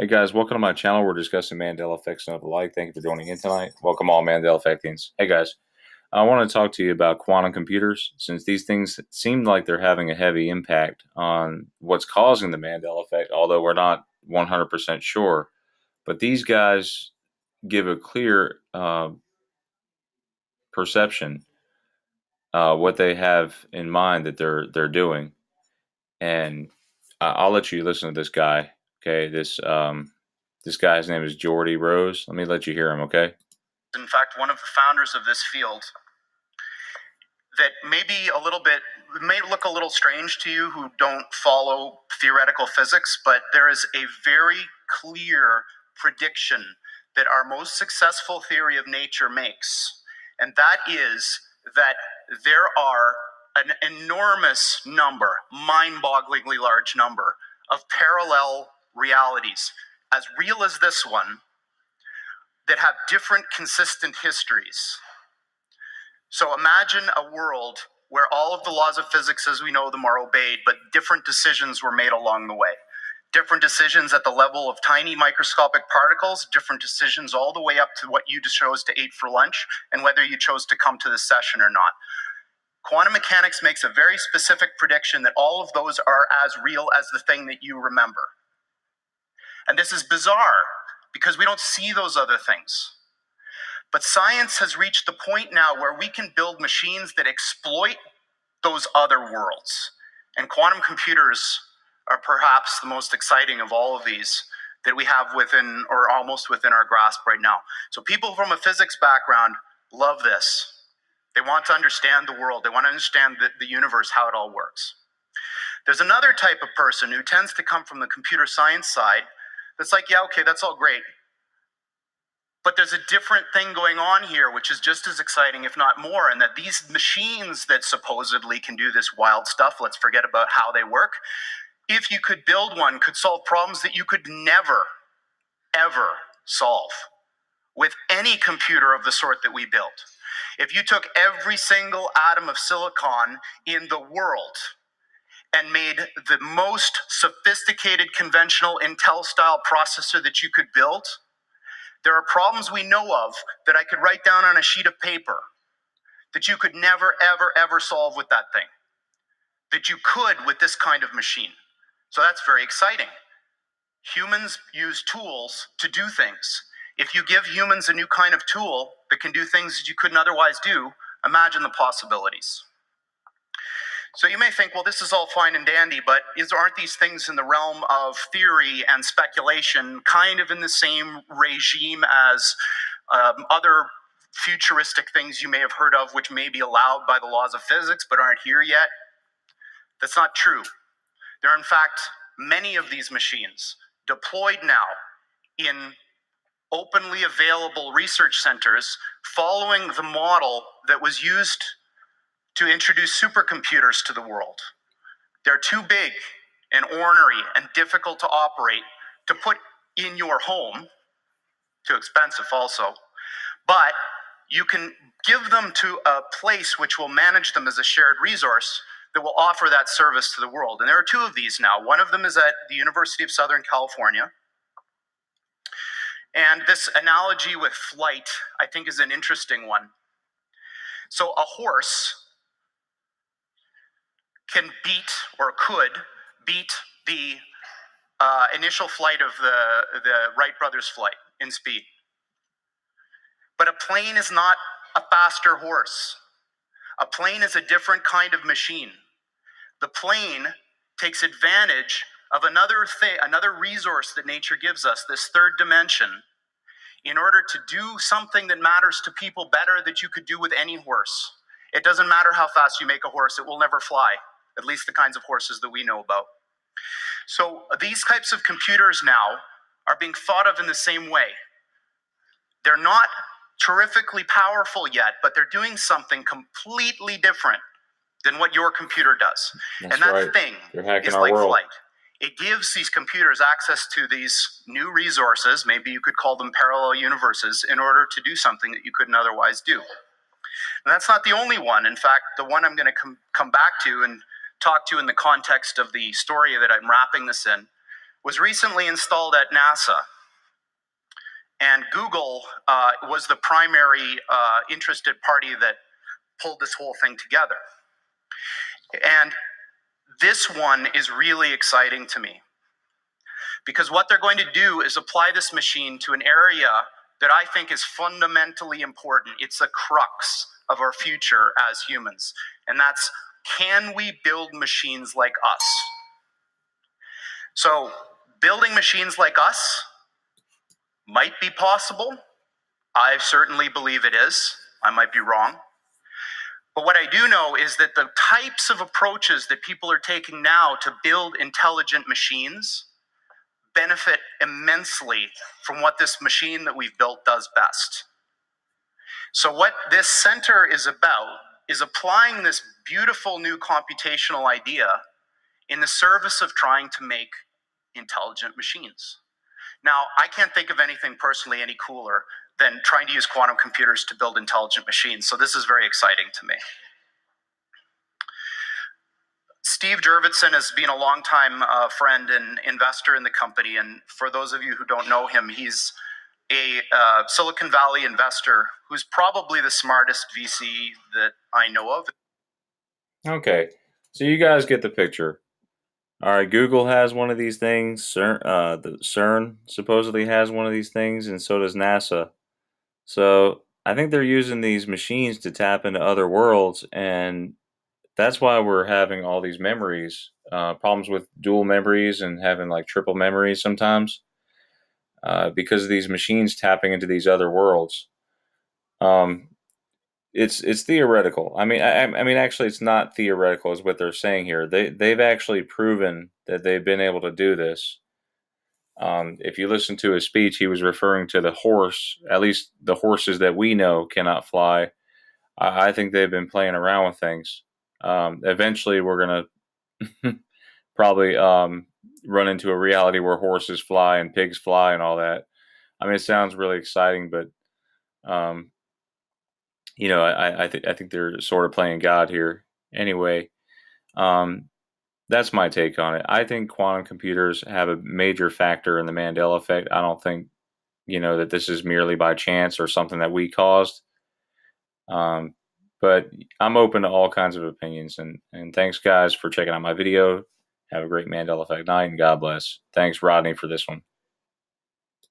Hey guys, welcome to my channel. We're discussing Mandela effects and the like. Thank you for joining in tonight. Welcome all Mandela effectians. Hey guys, I want to talk to you about quantum computers since these things seem like they're having a heavy impact on what's causing the Mandela effect, although we're not 100% sure. But these guys give a clear perception what they have in mind that they're doing, and I'll let you listen to this guy. Okay, this guy's name is Geordie Rose. Let me let you hear him. Okay. In fact, one of the founders of this field, that may look a little strange to you who don't follow theoretical physics, but there is a very clear prediction that our most successful theory of nature makes, and that is that there are an enormous number, mind-bogglingly large number, of parallel realities, as real as this one, that have different consistent histories. So imagine a world where all of the laws of physics as we know them are obeyed, but different decisions were made along the way. Different decisions at the level of tiny microscopic particles, different decisions all the way up to what you chose to eat for lunch, and whether you chose to come to this session or not. Quantum mechanics makes a very specific prediction that all of those are as real as the thing that you remember. And this is bizarre, because we don't see those other things. But science has reached the point now where we can build machines that exploit those other worlds. And quantum computers are perhaps the most exciting of all of these that we have within, or almost within, our grasp right now. So people from a physics background love this. They want to understand the world. They want to understand the universe, how it all works. There's another type of person who tends to come from the computer science side that's like, yeah, okay, that's all great. But there's a different thing going on here, which is just as exciting, if not more, and that these machines that supposedly can do this wild stuff, let's forget about how they work, if you could build one, could solve problems that you could never, ever solve with any computer of the sort that we built. If you took every single atom of silicon in the world and made the most sophisticated conventional Intel-style processor that you could build, there are problems we know of that I could write down on a sheet of paper that you could never, ever, ever solve with that thing, that you could with this kind of machine. So that's very exciting. Humans use tools to do things. If you give humans a new kind of tool that can do things that you couldn't otherwise do, imagine the possibilities. So you may think, well, this is all fine and dandy, but aren't these things in the realm of theory and speculation kind of in the same regime as other futuristic things you may have heard of, which may be allowed by the laws of physics but aren't here yet? That's not true. There are, in fact, many of these machines deployed now in openly available research centers following the model that was used to introduce supercomputers to the world. They're too big and ornery and difficult to operate to put in your home, too expensive also, but you can give them to a place which will manage them as a shared resource that will offer that service to the world. And there are two of these now. One of them is at the University of Southern California. And this analogy with flight, I think, is an interesting one. So a horse can beat, or could beat, the initial flight of the Wright brothers' flight in speed. But a plane is not a faster horse. A plane is a different kind of machine. The plane takes advantage of another resource that nature gives us, this third dimension, in order to do something that matters to people better that you could do with any horse. It doesn't matter how fast you make a horse, it will never fly, at least the kinds of horses that we know about. So these types of computers now are being thought of in the same way. They're not terrifically powerful yet, but they're doing something completely different than what your computer does. That's and that right. thing They're hacking is our like world. flight. It gives these computers access to these new resources, maybe you could call them parallel universes, in order to do something that you couldn't otherwise do. And that's not the only one. In fact, the one I'm going to come back to and talk to in the context of the story that I'm wrapping this in was recently installed at NASA. And Google was the primary interested party that pulled this whole thing together. And this one is really exciting to me because what they're going to do is apply this machine to an area that I think is fundamentally important. It's a crux of our future as humans. And that's, can we build machines like us? So building machines like us might be possible. I certainly believe it is. I might be wrong. But what I do know is that the types of approaches that people are taking now to build intelligent machines benefit immensely from what this machine that we've built does best. So what this center is about is applying this beautiful new computational idea in the service of trying to make intelligent machines. Now, I can't think of anything personally any cooler than trying to use quantum computers to build intelligent machines. So this is very exciting to me. Steve Jurvetson has been a longtime friend and investor in the company. And for those of you who don't know him, he's a Silicon Valley investor who's probably the smartest VC that I know of. Okay, so you guys get the picture. All right, Google has one of these things. The CERN supposedly has one of these things, and so does NASA. So I think they're using these machines to tap into other worlds, and that's why we're having all these memories, problems with dual memories and having like triple memories sometimes, because of these machines tapping into these other worlds. Um, it's theoretical. I mean, actually, it's not theoretical, is what they're saying here. They've actually proven that they've been able to do this. If you listen to his speech, he was referring to the horse. At least the horses that we know cannot fly. I think they've been playing around with things. Eventually, we're gonna probably run into a reality where horses fly and pigs fly and all that. I mean, it sounds really exciting, but um, I think they're sort of playing God here. Anyway, um, that's my take on it. I think quantum computers have a major factor in the Mandela effect. I don't think that this is merely by chance or something that we caused. Um, but I'm open to all kinds of opinions. And thanks, guys, for checking out my video. Have a great Mandela Effect night, and God bless. Thanks, Rodney, for this one.